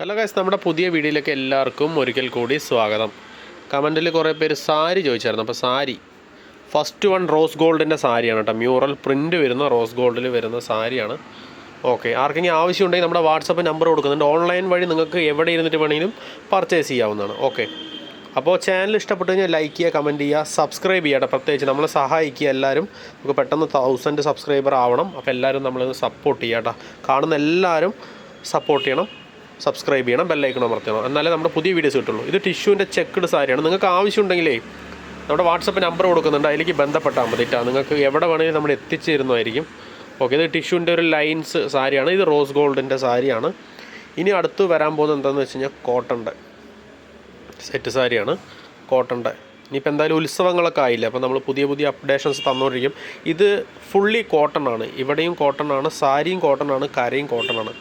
Hello guys, നമ്മുടെ പുതിയ വീഡിയോയിലേക്ക് എല്ലാവർക്കും ഒരിക്കൽ കൂടി സ്വാഗതം. കമൻറ്റിൽ കുറേ പേര് സാരി ചോദിച്ചായിരുന്നു. അപ്പോൾ സാരി ഫസ്റ്റ് വൺ റോസ് ഗോൾഡിൻ്റെ സാരിയാണ് കേട്ടോ. മ്യൂറൽ പ്രിൻറ്റ് വരുന്ന റോസ് ഗോൾഡിൽ വരുന്ന സാരിയാണ്. ഓക്കെ, ആർക്കെങ്കിലും ആവശ്യമുണ്ടെങ്കിൽ നമ്മുടെ വാട്സപ്പ് നമ്പർ കൊടുക്കുന്നുണ്ട്. ഓൺലൈൻ വഴി നിങ്ങൾക്ക് എവിടെ ഇരുന്നിട്ട് വേണമെങ്കിലും പർച്ചേസ് ചെയ്യാവുന്നതാണ്. ഓക്കെ, അപ്പോൾ ചാനൽ ഇഷ്ടപ്പെട്ടു കഴിഞ്ഞാൽ ലൈക്ക് ചെയ്യുക, കമൻറ്റ് ചെയ്യുക, സബ്സ്ക്രൈബ് ചെയ്യുക. പ്രത്യേകിച്ച് നമ്മളെ സഹായിക്കുക. എല്ലാവരും നമുക്ക് പെട്ടെന്ന് 1000 സബ്സ്ക്രൈബർ ആവണം. അപ്പോൾ എല്ലാവരും നമ്മളിത് സപ്പോർട്ട് ചെയ്യുക കേട്ടോ. കാണുന്ന എല്ലാവരും സപ്പോർട്ട് ചെയ്യണം, സബ്സ്ക്രൈബ് ചെയ്യണം, ബെല്ലൈക്കൺ അമർത്തണം. എന്നാലേ നമ്മുടെ പുതിയ വീഡിയോസ് കിട്ടുള്ളൂ. ഇത് ടിഷ്യൂവിൻ്റെ ചെക്ക്ഡ് സാരിയാണ്. നിങ്ങൾക്ക് ആവശ്യമുണ്ടെങ്കിലേ നമ്മുടെ വാട്സപ്പ് നമ്പർ കൊടുക്കുന്നുണ്ട്, അതിലേക്ക് ബന്ധപ്പെട്ടാൽ മതി കേട്ടോ. നിങ്ങൾക്ക് എവിടെ വേണമെങ്കിലും നമ്മൾ എത്തിച്ചു തരുന്നതായിരിക്കും. ഓക്കെ, ഇത് ടിഷ്യൂവിൻ്റെ ഒരു ലൈൻസ് സാരിയാണ്. ഇത് റോസ് ഗോൾഡിൻ്റെ സാരിയാണ്. ഇനി അടുത്ത് വരാൻ പോകുന്നത് എന്താണെന്ന് വെച്ച് കഴിഞ്ഞാൽ കോട്ടൻ്റെ സെറ്റ് സാരിയാണ്. കോട്ടൻ്റെ ഇനിയിപ്പോൾ എന്തായാലും ഉത്സവങ്ങളൊക്കെ ആയില്ല, അപ്പോൾ നമ്മൾ പുതിയ പുതിയ അപ്ഡേഷൻസ് തന്നുകൊണ്ടിരിക്കും. ഇത് ഫുള്ളി കോട്ടൺ ആണ്. ഇവിടെയും കോട്ടൺ ആണ്, സാരിയും കോട്ടൺ ആണ്, കരയും കോട്ടൺ ആണ്.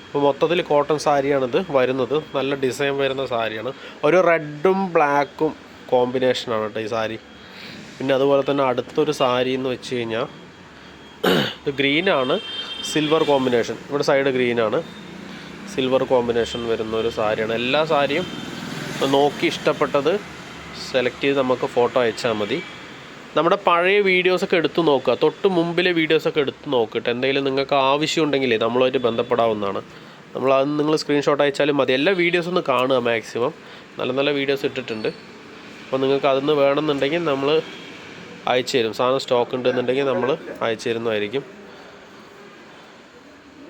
അപ്പോൾ മൊത്തത്തിൽ കോട്ടൺ സാരിയാണിത് വരുന്നത്. നല്ല ഡിസൈൻ വരുന്ന സാരിയാണ്. ഒരു റെഡും ബ്ലാക്കും കോമ്പിനേഷനാണ് കേട്ടോ ഈ സാരി. പിന്നെ അതുപോലെ തന്നെ അടുത്തൊരു സാരി എന്ന് വെച്ച് കഴിഞ്ഞാൽ ഇത് ഗ്രീനാണ്, സിൽവർ കോമ്പിനേഷൻ. ഇവിടെ സൈഡ് ഗ്രീനാണ്, സിൽവർ കോമ്പിനേഷൻ വരുന്ന ഒരു സാരിയാണ്. എല്ലാ സാരിയും നോക്കി ഇഷ്ടപ്പെട്ടത് സെലക്ട് ചെയ്ത് നമുക്ക് ഫോട്ടോ അയച്ചാൽ മതി. നമ്മുടെ പഴയ വീഡിയോസൊക്കെ എടുത്തു നോക്കുക, തൊട്ട് മുമ്പിലെ വീഡിയോസൊക്കെ എടുത്ത് നോക്കിയിട്ട് എന്തെങ്കിലും നിങ്ങൾക്ക് ആവശ്യമുണ്ടെങ്കിൽ നമ്മളുമായിട്ട് ബന്ധപ്പെടാവുന്നതാണ്. നിങ്ങൾ സ്ക്രീൻഷോട്ട് അയച്ചാലും മതി. എല്ലാ വീഡിയോസും ഒന്ന് കാണുക മാക്സിമം. നല്ല നല്ല വീഡിയോസ് ഇട്ടിട്ടുണ്ട്. അപ്പോൾ നിങ്ങൾക്ക് അതൊന്ന് വേണമെന്നുണ്ടെങ്കിൽ നമ്മൾ അയച്ചു തരും. സാധനം സ്റ്റോക്ക് ഉണ്ടെന്നുണ്ടെങ്കിൽ നമ്മൾ അയച്ചു തരുന്നതായിരിക്കും.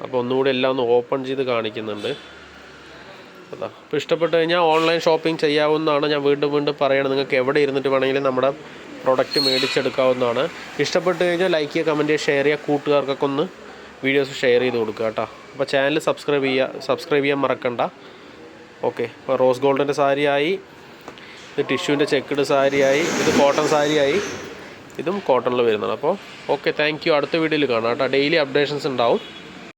അപ്പോൾ ഒന്നുകൂടി എല്ലാം ഒന്ന് ഓപ്പൺ ചെയ്ത് കാണിക്കുന്നുണ്ട്. അതാ, അപ്പോൾ ഇഷ്ടപ്പെട്ട് കഴിഞ്ഞാൽ ഓൺലൈൻ ഷോപ്പിംഗ് ചെയ്യാവുന്നതാണ്. ഞാൻ വീണ്ടും പറയണം, നിങ്ങൾക്ക് എവിടെ ഇരുന്നിട്ട് വേണമെങ്കിലും നമ്മുടെ പ്രൊഡക്റ്റ് മേടിച്ചെടുക്കാവുന്നതാണ്. ഇഷ്ടപ്പെട്ട് കഴിഞ്ഞാൽ ലൈക്ക് ചെയ്യുക, കമൻറ്റ് ചെയ്യുക, ഷെയർ ചെയ്യുക. കൂട്ടുകാർക്കൊക്കെ ഒന്ന് വീഡിയോസ് ഷെയർ ചെയ്ത് കൊടുക്കുക കേട്ടോ. അപ്പോൾ ചാനൽ സബ്സ്ക്രൈബ് ചെയ്യാൻ മറക്കണ്ട. ഓക്കെ, ഇപ്പോൾ റോസ് ഗോൾഡിൻ്റെ സാരിയായി, ഇത് ടിഷ്യൂവിൻ്റെ ചെക്ക്ഡ് സാരിയായി, ഇത് കോട്ടൺ സാരിയായി, ഇതും കോട്ടണിൽ വരുന്നതാണ്. അപ്പോൾ ഓക്കെ, താങ്ക് യു. അടുത്ത വീഡിയോയിൽ കാണാം കേട്ടോ. ഡെയിലി അപ്ഡേഷൻസ് ഉണ്ടാവും.